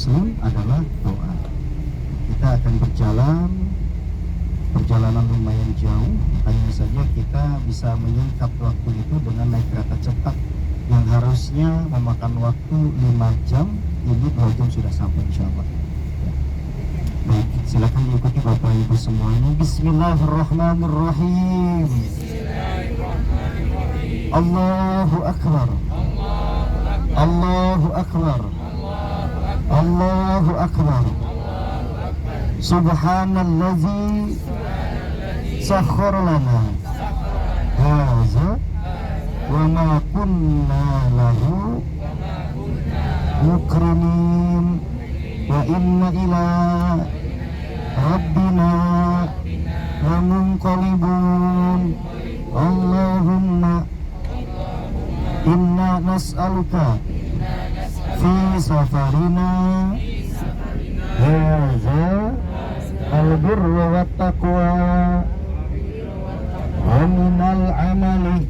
muslim adalah doa. Kita akan perjalanan lumayan jauh, hanya saja kita bisa menyingkat waktu itu dengan naik kereta cepat yang harusnya memakan waktu 5 jam, ini 2 jam sudah sampai insyaallah. Baik, silakan diikuti Bapak Ibu semuanya. Bismillahirrahmanirrahim. Allahu Akbar. Allahu Akbar. Allahu Akbar. Subhanallazi sakhkhara lana hadza wa ma kunna lahu muqrinin wa inna ila rabbina lamunqalibun. Allahumma inna nas'aluka fi safarina hadza al-birra wat taqwa wa minal amali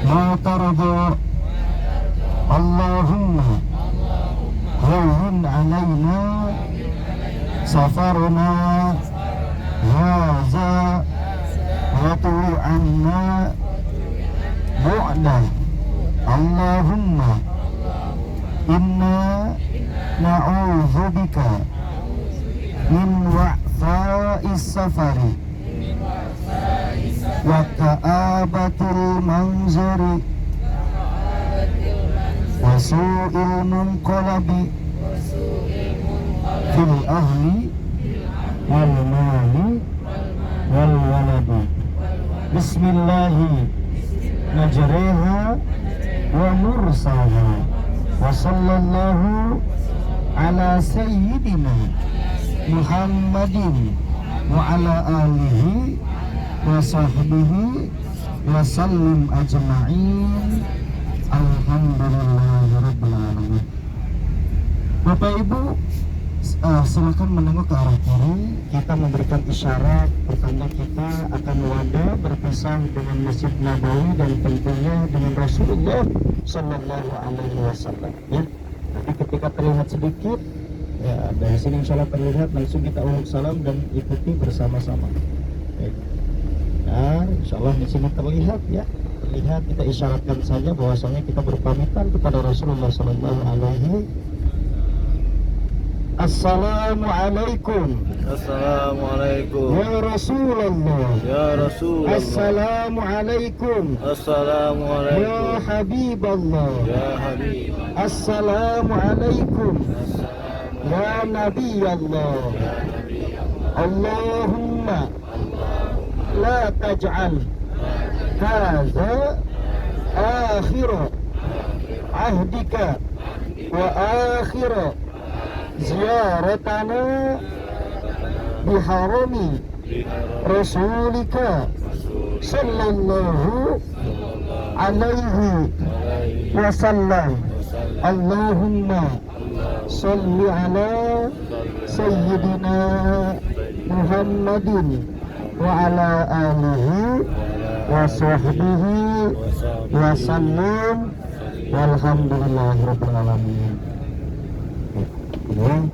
ma tarda. Allahumma hawwin alaina safarana hadza wa tuwi anna bu'da. Allahumma inna na'udzubika min wa'fa'is safari wa ka'abatil manzuri wa su'il munqalabi fil ahli wal mali wal waladi. Bismillahi majriha wa mursaha wa sallallahu ala sayyidina Muhammadin wa ala alihi wa sahbihi wa sallim ajma'in. Alhamdulillahi rabbil alamin. Bapak Ibu, silakan menengok ke arah kiri. Kita memberikan isyarat pertanda kita akan wadah berpisah dengan Masjid Nabawi dan tentunya dengan Rasulullah Sallallahu Alaihi Wasallam. Ya, tapi ketika terlihat sedikit, ya dari sini insya Allah terlihat, langsung kita uluk salam dan ikuti bersama-sama. Baik. Nah, insya Allah di sini terlihat ya. Terlihat, kita isyaratkan saja bahwasanya kita berpamitan kepada Rasulullah Sallallahu Alaihi Wasallam. Assalamualaikum. Assalamualaikum. Ya Rasulullah. Ya Rasulullah. Assalamualaikum. Assalamualaikum. Ya Habiballah. Ya Habib. Assalamualaikum. Ya Nabi Allah. Allahumma la taj'al hadza akhir ahdika wa akhir ziyaratana biharami rasulika sallallahu alaihi wasallam. Allahumma salli ala sayyidina Muhammadin wa ala alihi wa sahbihi wa sallam. Walhamdulillahi rabbil alamin. Ya,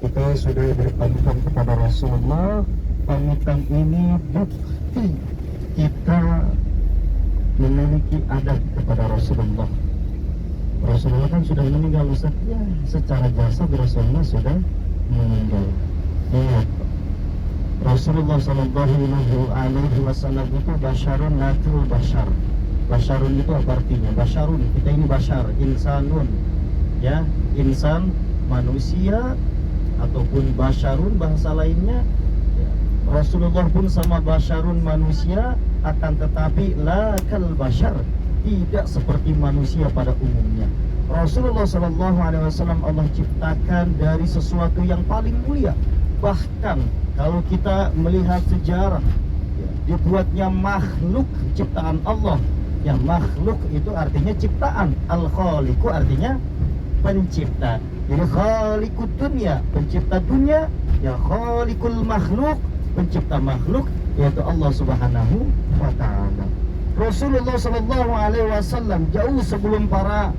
kita sudah berpamitan kepada Rasulullah. Pamitan ini bukti kita memiliki adab kepada Rasulullah. Rasulullah kan sudah meninggal, Ustaz. Ya, secara jasad Rasulullah sudah meninggal. Ya, Rasulullah Sallallahu Alaihi Wasallam itu basyarun natul basyar. Basyarun itu apa artinya? Basyarun, kita ini basyar, insanun, ya, insan manusia ataupun basyarun bahasa lainnya. Rasulullah pun sama basyarun manusia, akan tetapi la kal basyar, tidak seperti manusia pada umumnya. Rasulullah Sallallahu Alaihi Wasallam Allah ciptakan dari sesuatu yang paling mulia. Bahkan kalau kita melihat sejarah, dibuatnya makhluk ciptaan Allah. Yang makhluk itu artinya ciptaan. Al-Khaliqu artinya pencipta. Jadi khaliqud dunya, pencipta dunia. Ya khaliqul makhluk, pencipta makhluk, yaitu Allah Subhanahu wa ta'ala. Rasulullah Sallallahu Alaihi Wasallam jauh sebelum para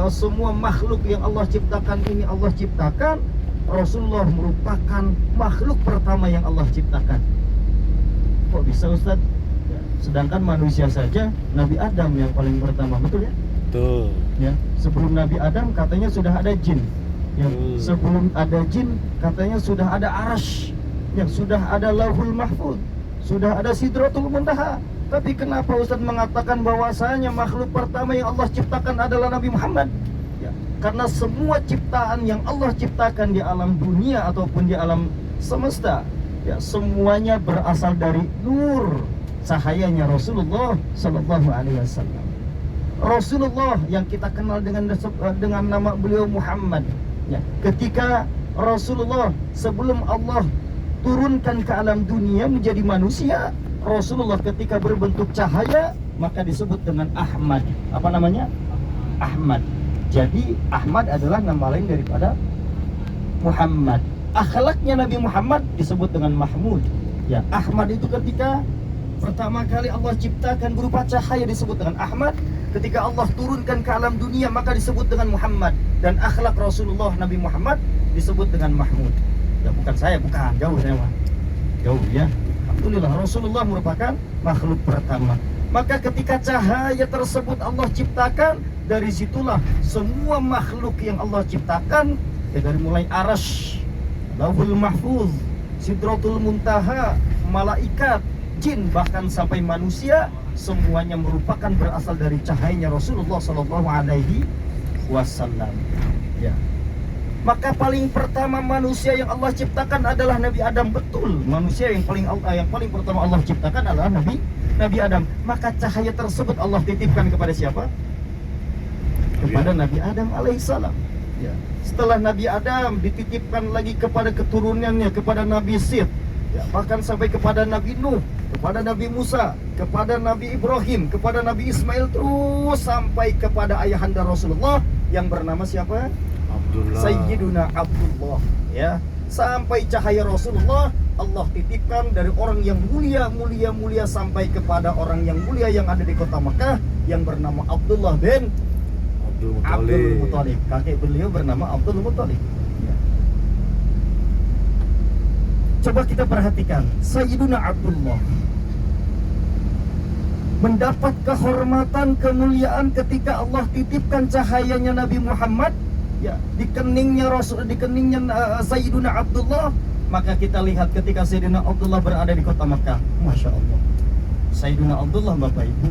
semua makhluk yang Allah ciptakan ini Allah ciptakan, Rasulullah merupakan makhluk pertama yang Allah ciptakan. Kok bisa Ustaz? Ya, sedangkan manusia saja Nabi Adam yang paling pertama, betul ya? Betul. Ya, sebelum Nabi Adam katanya sudah ada jin. Ya, sebelum ada jin katanya sudah ada arash. Ya, sudah ada lauhul mahfuz, sudah ada sidratul muntaha. Tapi kenapa Ustaz mengatakan bahwasanya makhluk pertama yang Allah ciptakan adalah Nabi Muhammad? Ya, karena semua ciptaan yang Allah ciptakan di alam dunia ataupun di alam semesta, ya semuanya berasal dari nur cahayanya Rasulullah Sallallahu Alaihi Wasallam. Rasulullah yang kita kenal dengan nama beliau Muhammad. Ya, ketika Rasulullah sebelum Allah turunkan ke alam dunia menjadi manusia, Rasulullah ketika berbentuk cahaya maka disebut dengan Ahmad. Apa namanya? Ahmad. Jadi Ahmad adalah nama lain daripada Muhammad. Akhlaknya Nabi Muhammad disebut dengan Mahmud. Ya, Ahmad itu ketika pertama kali Allah ciptakan berupa cahaya disebut dengan Ahmad. Ketika Allah turunkan ke alam dunia maka disebut dengan Muhammad. Dan akhlak Rasulullah Nabi Muhammad disebut dengan Mahmud. Ya, bukan saya, bukan, jauh saya mah. Jauh ya. Alhamdulillah Rasulullah merupakan makhluk pertama. Maka ketika cahaya tersebut Allah ciptakan, dari situlah semua makhluk yang Allah ciptakan, ya dari mulai arash, lauhul mahfuz, sidratul muntaha, malaikat, jin, bahkan sampai manusia, semuanya merupakan berasal dari cahayanya Rasulullah Sallallahu Alaihi Wasallam. Ya. Maka paling pertama manusia yang Allah ciptakan adalah Nabi Adam. Betul, manusia yang paling pertama Allah ciptakan adalah Nabi Adam. Maka cahaya tersebut Allah titipkan kepada siapa? Kepada Nabi Adam alaihissalam. Ya. Setelah Nabi Adam dititipkan lagi kepada keturunannya, kepada Nabi Sid, ya, bahkan sampai kepada Nabi Nuh, kepada Nabi Musa, kepada Nabi Ibrahim, kepada Nabi Ismail, terus sampai kepada ayahanda Rasulullah yang bernama siapa? Sayyiduna Abdullah, ya. Sampai cahaya Rasulullah Allah titipkan dari orang yang mulia sampai kepada orang yang mulia yang ada di kota Makkah yang bernama Abdullah bin Abdul Muthalib. Kakek beliau bernama Abdul Muthalib, ya. Coba kita perhatikan, Sayyiduna Abdullah mendapat kehormatan, kemuliaan ketika Allah titipkan cahayanya Nabi Muhammad, ya, di keningnya Sayyiduna Abdullah. Maka kita lihat ketika Sayyiduna Abdullah berada di kota Makkah, Masya Allah, Sayyiduna Abdullah, Bapak Ibu,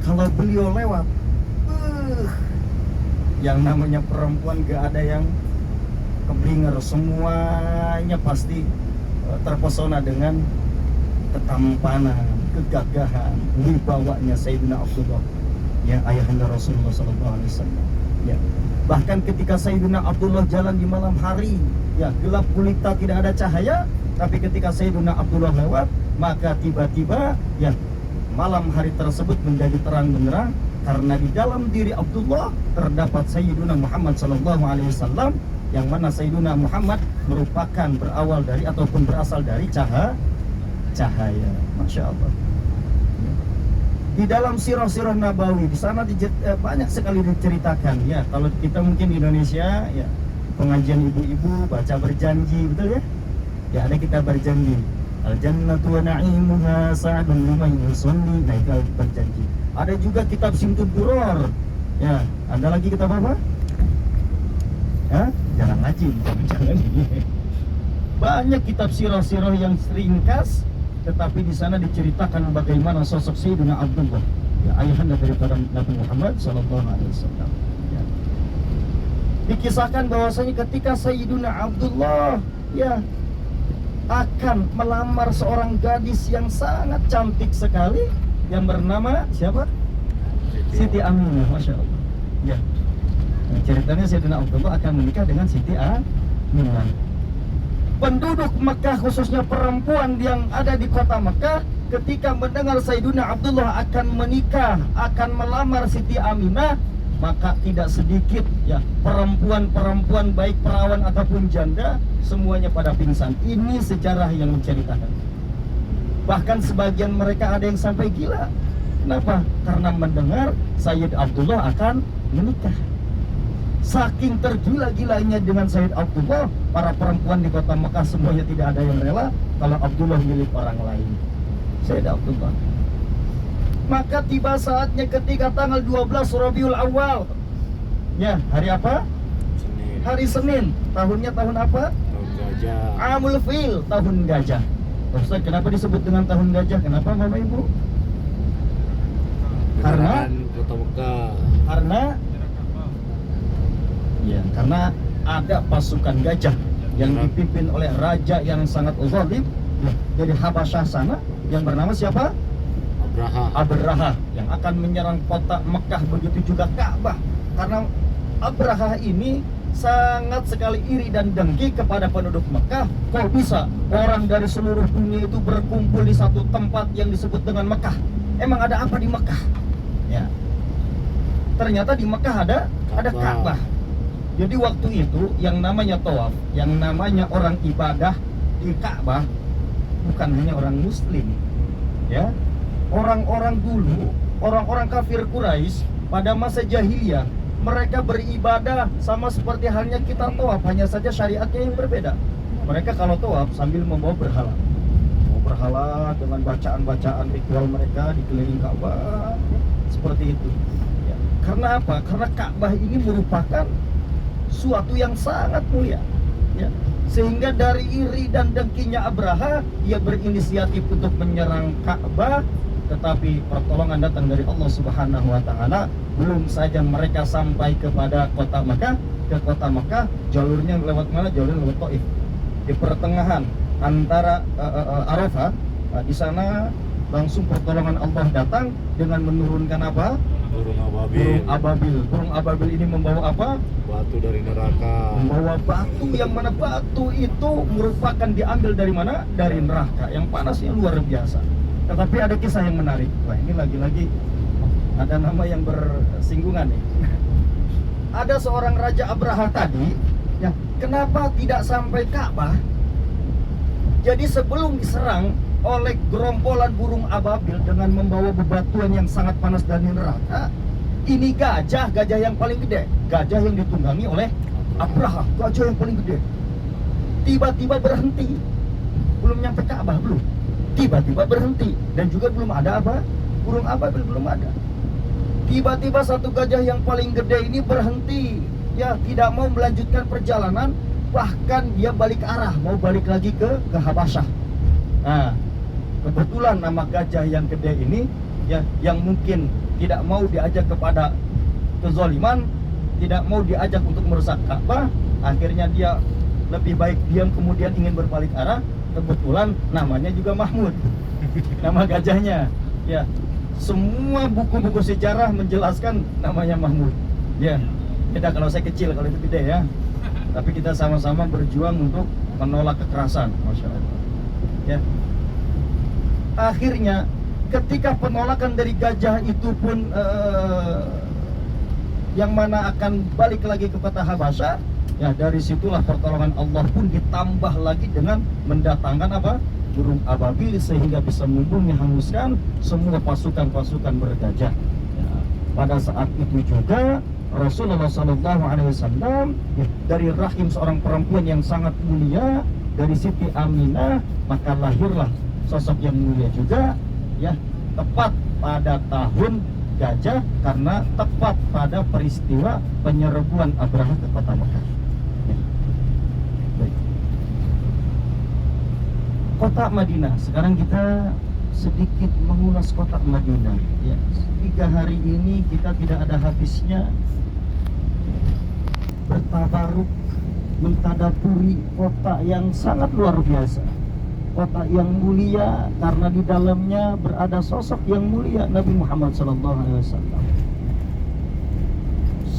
kalau beliau lewat, yang namanya perempuan gak ada yang keblinger, semuanya pasti terpesona dengan ketampanan, kegagahan, wibawanya Sayyidina Abdullah, ya, ayahanda Rasulullah SAW. Ya. Bahkan ketika Sayyidina Abdullah jalan di malam hari, ya, gelap gulita, tidak ada cahaya, tapi ketika Sayyidina Abdullah lewat, maka tiba-tiba, ya, malam hari tersebut menjadi terang benderang, karena di dalam diri Abdullah terdapat Sayyidina Muhammad SAW, yang mana Sayyidina Muhammad merupakan berawal dari ataupun berasal dari cahaya. Masya Allah. Di dalam sirah-sirah Nabawi, di sana banyak sekali diceritakan, ya. Kalau kita mungkin di Indonesia, ya, pengajian ibu-ibu baca berjanji, betul ya? Ya, ada kita berjanji, al jannatu wa na'imuha sa'adun liman yusalli, nah itu berjanji. Ada juga kitab Simtud Duror, ya. Ada lagi kitab apa? Ya, jangan ngaji, jangan. Banyak kitab sirah-sirah yang ringkas, tetapi di sana diceritakan bagaimana sosok Sayyidina Abdullah, ya, ayahanda daripada Nabi Muhammad SAW. Ya. Dikisahkan bahwasanya ketika Sayyidina Abdullah, ya, akan melamar seorang gadis yang sangat cantik sekali yang bernama siapa? Siti Aminah, Masya Allah. Ya. Nah, ceritanya Sayyidina Abdullah akan menikah dengan Siti Aminah. Penduduk Mekah, khususnya perempuan yang ada di kota Mekah, ketika mendengar Sayyidina Abdullah akan menikah, akan melamar Siti Aminah, maka tidak sedikit, ya, perempuan-perempuan baik perawan ataupun janda, semuanya pada pingsan. Ini sejarah yang menceritakan. Bahkan sebagian mereka ada yang sampai gila. Kenapa? Karena mendengar Sayyid Abdullah akan menikah. Saking tergila-gilanya dengan Sayyid Abdullah, para perempuan di kota Mekah semuanya tidak ada yang rela kalau Abdullah milik orang lain. Sayyid Abdullah. Maka tiba saatnya ketika tanggal 12 Rabiul Awal. Ya, hari apa? Senin. Hari Senin. Tahunnya tahun apa? Tahun gajah. Amul Fil, tahun gajah. Ustaz, kenapa disebut dengan tahun gajah? Kenapa Bapak Ibu? Karena Kendaraan kota Mekah. karena ada pasukan gajah yang dipimpin oleh raja yang sangat zalim dari Habasyah sana yang bernama siapa? Abraha yang akan menyerang kota Mekah, begitu juga Ka'bah. Karena Abraha ini sangat sekali iri dan dengki kepada penduduk Mekah. Kok bisa orang dari seluruh dunia itu berkumpul di satu tempat yang disebut dengan Mekah? Emang ada apa di Mekah? Ya, ternyata di Mekah ada Ka'bah. Jadi waktu itu yang namanya tawaf, yang namanya orang ibadah di Ka'bah bukan hanya orang Muslim, ya. Orang-orang dulu, orang-orang kafir Quraisy pada masa jahiliyah, mereka beribadah sama seperti halnya kita tawaf, hanya saja syariatnya yang berbeda. Mereka kalau tawaf sambil membawa berhala, dengan bacaan-bacaan ritual mereka di keliling Ka'bah, seperti itu. Ya. Karena apa? Karena Ka'bah ini merupakan suatu yang sangat mulia, ya. Sehingga dari iri dan dengkinya Abraha, ia berinisiatif untuk menyerang Ka'bah. Tetapi pertolongan datang dari Allah Subhanahu wa Ta'ala. Belum saja mereka sampai kepada kota Mekah, jalurnya lewat mana? Jalurnya lewat Taif. Di pertengahan antara Arafah, di sana langsung pertolongan Allah datang dengan menurunkan apa? Burung ababil. Burung ababil ini membawa apa? Batu dari neraka. Membawa batu, yang mana batu itu merupakan diambil dari mana? Dari neraka yang panasnya luar biasa. Tetapi ada kisah yang menarik. Wah, ini lagi-lagi ada nama yang bersinggungan nih. Ada seorang Raja Abraha tadi, ya, kenapa tidak sampai Ka'bah? Jadi sebelum diserang oleh gerombolan burung ababil dengan membawa bebatuan yang sangat panas dari neraka, ini gajah yang paling gede, gajah yang ditunggangi oleh Abraha, gajah yang paling gede, tiba-tiba berhenti. Belum nyampe Ka'bah, belum. Tiba-tiba berhenti, dan juga belum ada apa? Burung ababil belum ada. Tiba-tiba satu gajah yang paling gede ini berhenti, ya, tidak mau melanjutkan perjalanan, bahkan dia balik arah, mau balik lagi ke Habasyah. Nah, kebetulan nama gajah yang gede ini, ya, yang mungkin tidak mau diajak kepada kezaliman, tidak mau diajak untuk merusak Ka'bah, akhirnya dia lebih baik diam, kemudian ingin berbalik arah. Kebetulan namanya juga Mahmud, nama gajahnya, ya. Semua buku-buku sejarah menjelaskan namanya Mahmud, ya. Beda kalau saya kecil, kalau itu gede, ya. Tapi kita sama-sama berjuang untuk menolak kekerasan, masya Allah, ya. Akhirnya ketika penolakan dari gajah itu pun yang mana akan balik lagi ke kota Habasyah, ya, dari situlah pertolongan Allah pun ditambah lagi dengan mendatangkan apa? Burung ababil, sehingga bisa membunuh, hanguskan semua pasukan-pasukan bergajah. Ya, pada saat itu juga Rasulullah SAW, ya, dari rahim seorang perempuan yang sangat mulia, dari Siti Aminah, maka lahirlah sosok yang mulia juga, ya, tepat pada tahun gajah, karena tepat pada peristiwa penyerbuan Abraha ke kota Mekah. Kota Madinah. Sekarang kita sedikit mengulas kota Madinah. Ya, 3 hari ini kita tidak ada habisnya bertabaruk, mentadaburi kota yang sangat luar biasa, kota yang mulia, karena di dalamnya berada sosok yang mulia, Nabi Muhammad SAW.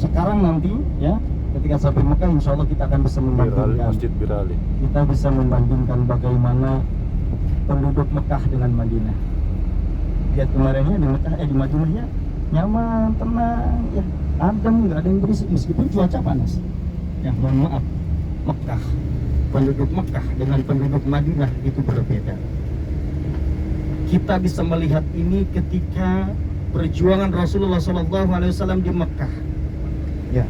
Sekarang nanti, ya, ketika sampai Mekah, insya Allah kita akan bisa membandingkan Masjid Birali. Kita bisa membandingkan bagaimana penduduk Mekah dengan Madinah. Lihat kemarinnya di Mekah, di Madinahnya nyaman, tenang, ya, adem, nggak ada yang berisik meskipun cuaca panas. Ya, mohon maaf, Mekah, penduduk Mekah dengan penduduk Madinah itu berbeda. Kita bisa melihat ini ketika perjuangan Rasulullah SAW di Mekah. Ya.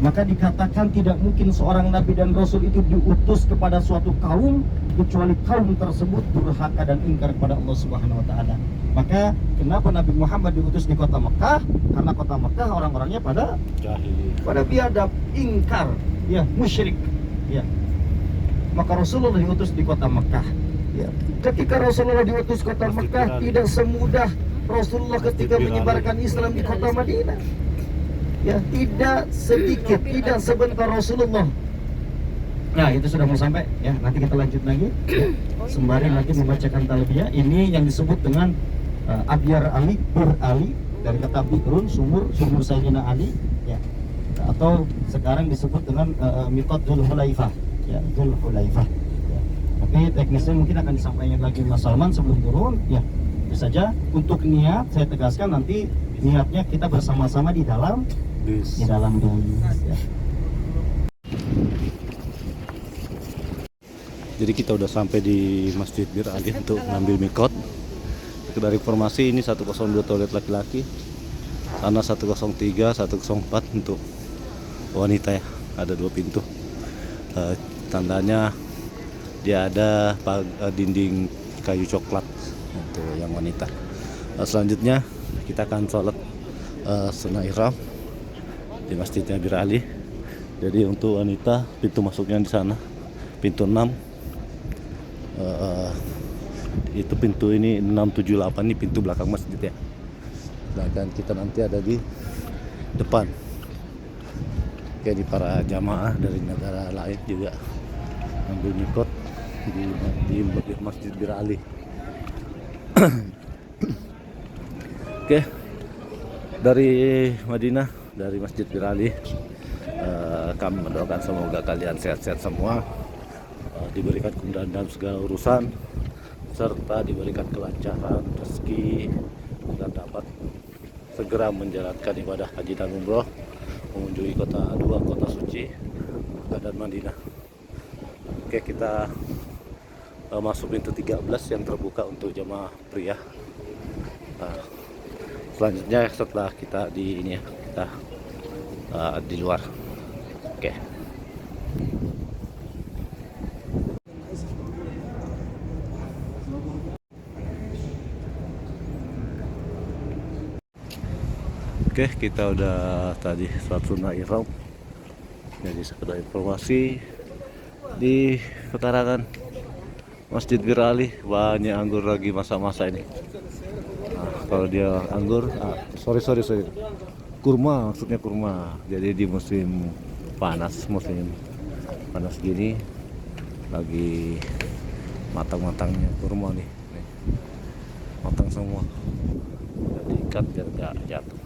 Maka dikatakan tidak mungkin seorang nabi dan rasul itu diutus kepada suatu kaum kecuali kaum tersebut durhaka dan ingkar kepada Allah Subhanahu wa taala. Maka kenapa Nabi Muhammad diutus di kota Mekah? Karena kota Mekah orang-orangnya pada Jahili. pada biadab, ingkar, ya, musyrik. Ya. Maka Rasulullah diutus di kota Mekah. Ya. Ketika Rasulullah diutus kota Mekah, tidak semudah Rasulullah ketika menyebarkan Islam di kota Madinah. Ya, tidak sedikit, tidak sebentar Rasulullah. Nah, itu sudah mau sampai ya. Nanti kita lanjut lagi. Ya. Sembari nanti membacakan talbiyah. Ini yang disebut dengan Abyar Ali, Bir Ali, dari kata Bikrun, sumur Sayyidina Ali, ya. Atau sekarang disebut dengan Miqat Dzulhulaifah, ya, Dzulhulaifah. Ya. Tapi teknisnya mungkin akan disampaikan lagi Mas Salman sebelum turun, ya. Itu saja. Untuk niat saya tegaskan nanti niatnya kita bersama-sama di dalam bis, ya. Jadi kita udah sampai di Masjid Bir Ali untuk ngambil mikot. Dari informasi ini 102 toilet laki-laki, sana 103, 104 untuk wanita ya. Ada 2 pintu. Tandanya dia ada dinding kayu coklat untuk yang wanita. Selanjutnya kita akan sholat sunnah ihram di Masjidnya Bir Ali. Jadi untuk wanita pintu masuknya di sana, pintu 6. Itu pintu ini 678, ini pintu belakang masjid ya. Dan kita nanti ada di depan. Jadi para jamaah dari negara lain juga ambil mikot di Masjid Bir Ali. Oke, dari Madinah, dari Masjid Bir Ali, kami mendoakan semoga kalian sehat-sehat semua, diberikan kemudahan dalam segala urusan, serta diberikan kelancaran rezeki dan dapat segera menjalankan ibadah haji dan umroh, mengunjungi dua kota suci, Mekah dan Madinah. Oke, kita masuk pintu 13 yang terbuka untuk jamaah pria. Selanjutnya setelah kita di ini ya, kita di luar. Oke. Oke, kita udah tadi sholat sunnah ihram. Jadi sekedar informasi di pekarangan Masjid Bir Ali banyak anggur lagi masa-masa ini. Kalau dia anggur, sorry, kurma, maksudnya kurma. Jadi di musim panas gini lagi matang-matangnya kurma nih, matang semua. Jadi ikat biar nggak jatuh.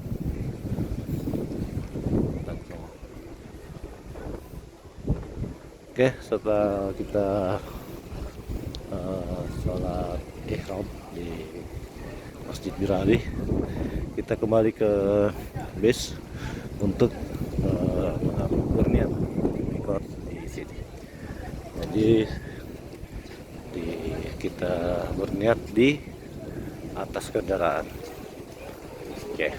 Matang semua. Oke, setelah kita sholat ihram di Masjid Bir Ali, kita kembali ke base untuk berniat mikot di sini. Jadi kita berniat di atas kendaraan. Oke.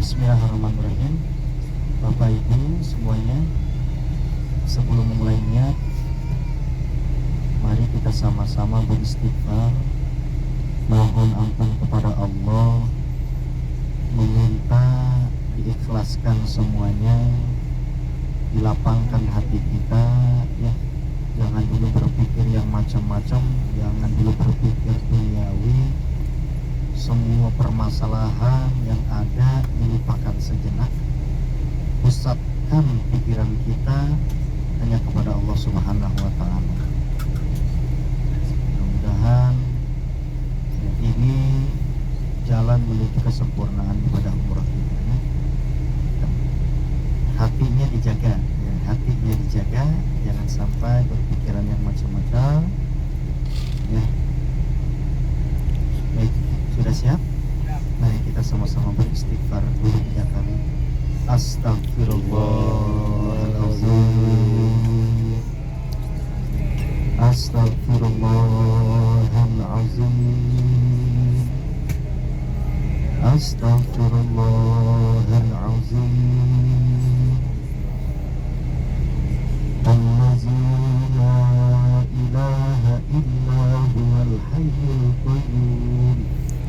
Bismillahirrahmanirrahim. Bapak Ibu semuanya, sebelum memulai niat, mari kita sama-sama beristighfar, mohon ampun kepada Allah, meminta diikhlaskan semuanya, dilapangkan hati kita ya. Jangan dulu berpikir yang macam-macam, jangan dulu berpikir duniawi. Semua permasalahan yang ada dilupakan sejenak, pusatkan pikiran kita hanya kepada Allah Subhanahu wa ta'ala. Mudah-mudahan ini jalan menuju kesempurnaan ibadah umrah kita ya. Hatinya dijaga ya, hatinya dijaga, jangan sampai berpikiran yang macam-macam ya. Baik, sudah siap? Mari kita sama-sama beristighfar dulu 3 kali. Astaghfirullahaladzim, Astaghfirullahaladzim, Astaghfirullahalazim. Allazi la ilaha illa huwal hayyul qayyum.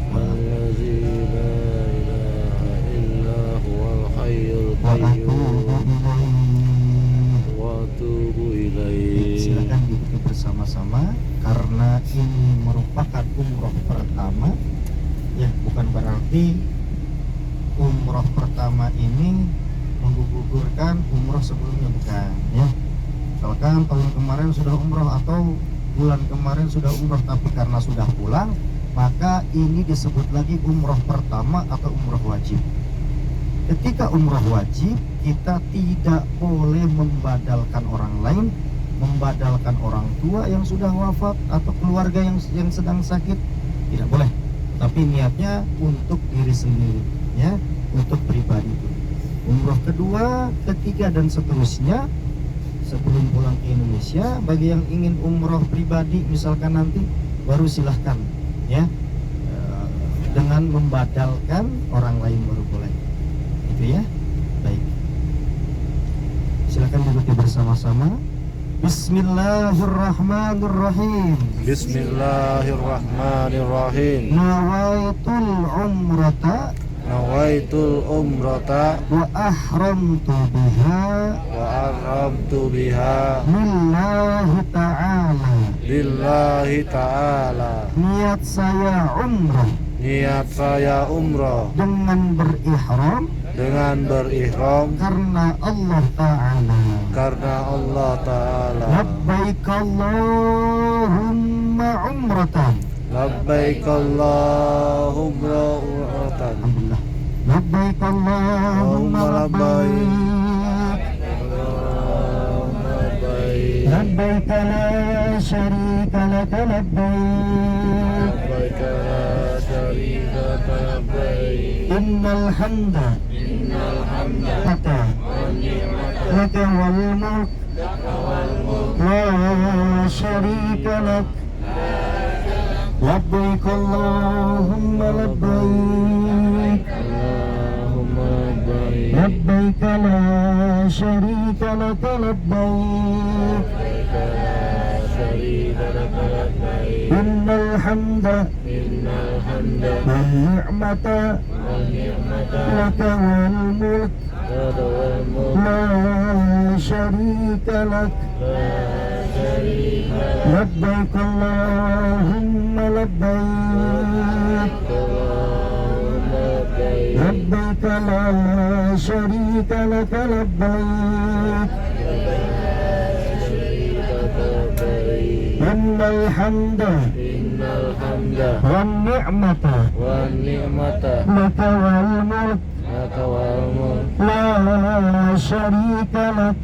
Allazi la ilaha illa huwal hayyul Wa qayyum atubu ilaih. wa atubu ilaih. Silakan diikuti bersama-sama karena ini merupakan umroh pertama. Ya, bukan berarti umroh pertama ini menggugurkan umroh sebelumnya, bukan ya. Misalkan tahun kemarin sudah umroh atau bulan kemarin sudah umroh tapi karena sudah pulang, maka ini disebut lagi umroh pertama atau umroh wajib. Ketika umroh wajib, kita tidak boleh membadalkan orang lain, membadalkan orang tua yang sudah wafat atau keluarga yang sedang sakit, tidak boleh. Tapi niatnya untuk diri sendiri, ya, untuk pribadi. Umroh kedua, ketiga dan seterusnya sebelum pulang ke Indonesia, bagi yang ingin umroh pribadi misalkan nanti, baru silahkan, ya, dengan membadalkan orang lain baru boleh. Itu ya, baik. Silakan duduk bersama-sama. Bismillahirrahmanirrahim. Bismillahirrahmanirrahim. Nawaitul umrata wa ahramtu biha lillahi ta'ala. Niat saya umrah dengan berihram karena Allah Ta'ala. Labbaik Allahumma umratan. Labbaik Allahumma umratan. Alhamdulillah. Labbaik Allahumma labbaik. Labbaik la syarika laka labbaik. Labbaik la syarika labbaik. Innal hamda laka wal mulk la syarika lak. Labbaik Allahumma labbaik. Labbaik la syarika laka labbaik. Innal hamda wan ni'mata laka wal mulk la syarika lak. Labbaik Allahumma labbaik. Labbaik la syarika laka labbaik. Innal hamda wan ni'mata laka wal mulk la syarika lak.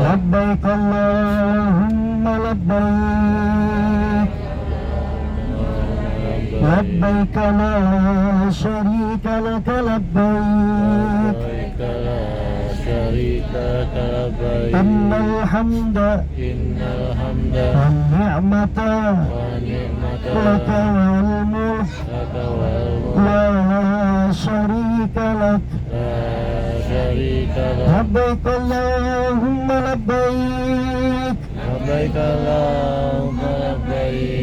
Labbaik Allahumma labbaik. Labbaik la syarika laka labbaik. Innal hamda wan ni'mata laka wal mulk la syarika lak. Labbaik Allahumma labbaik.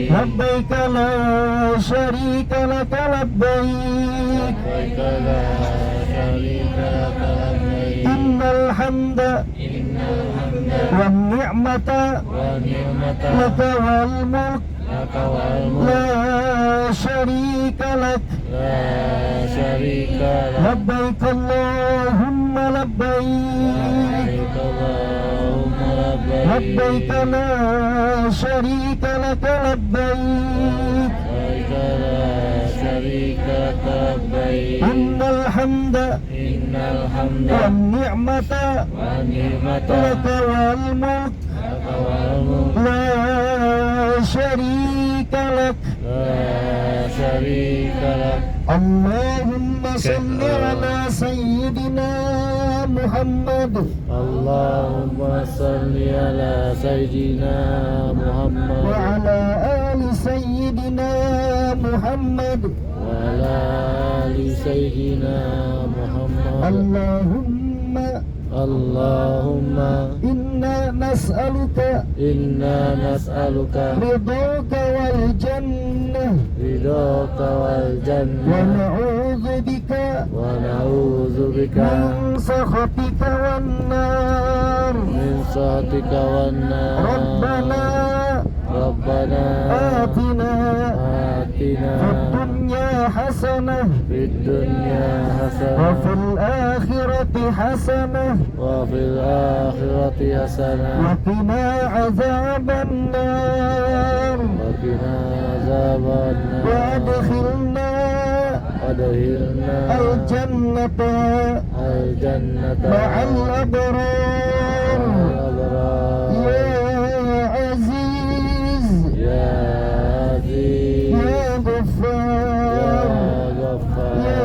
Labbaik la syarika laka labbaik. Innal hamda wan ni'mata laka wal mulk la syarika lak. Labbaik Allahumma labbaik. Labbaik la syarika laka labbaik. Innal hamda wan ni'mata laka wal mulk la syarika lak. Allahumma salli ala sayyidina Muhammad. Allahumma salli ala sayyidina Muhammad Wa ala ali sayyidina Muhammad. wa وعلى آل سيدنا محمد. اللهم إنا نسألك رضاك والجنة ونعوذ بك من سخطك والنار. ربنا آتنا في الدنيا حسنة وفي الآخرة حسنة وقنا عذاب النار وأدخلنا الجنة مع الأبرار. يا عزيز يا غفار يا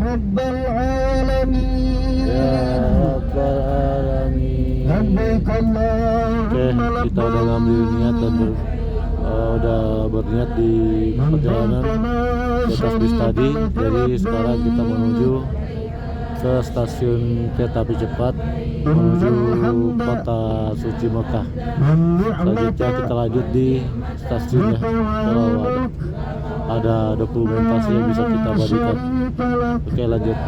رب العالمين. لبيك اللهم Oke, kita udah ngambil niat dan udah berniat di perjalanan ke atas bis tadi. Jadi sekarang kita menuju ke stasiun kereta api cepat menuju kota suci Mekah. Selanjutnya kita lanjut di stasiunnya. Kalau ada dokumentasi yang bisa kita bagikan. Oke, lanjut.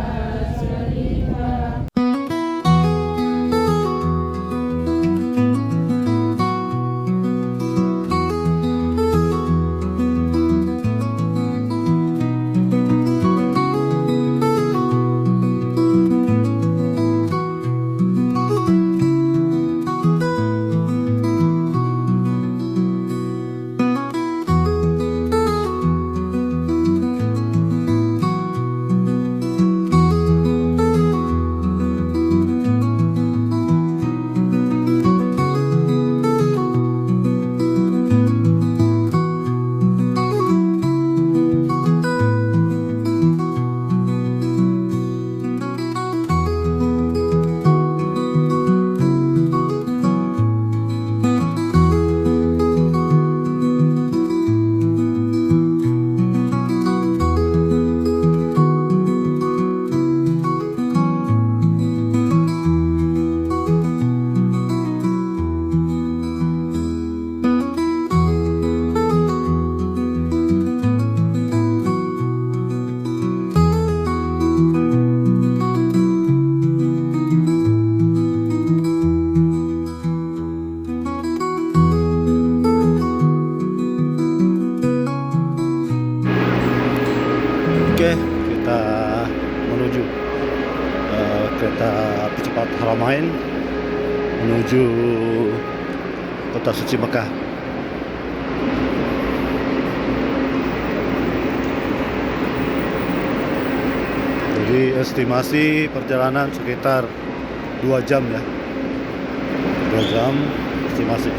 Oke, kita menuju kereta api cepat Haramain menuju kota suci Mekah. Jadi estimasi perjalanan sekitar 2 jam ya. 2 jam estimasi.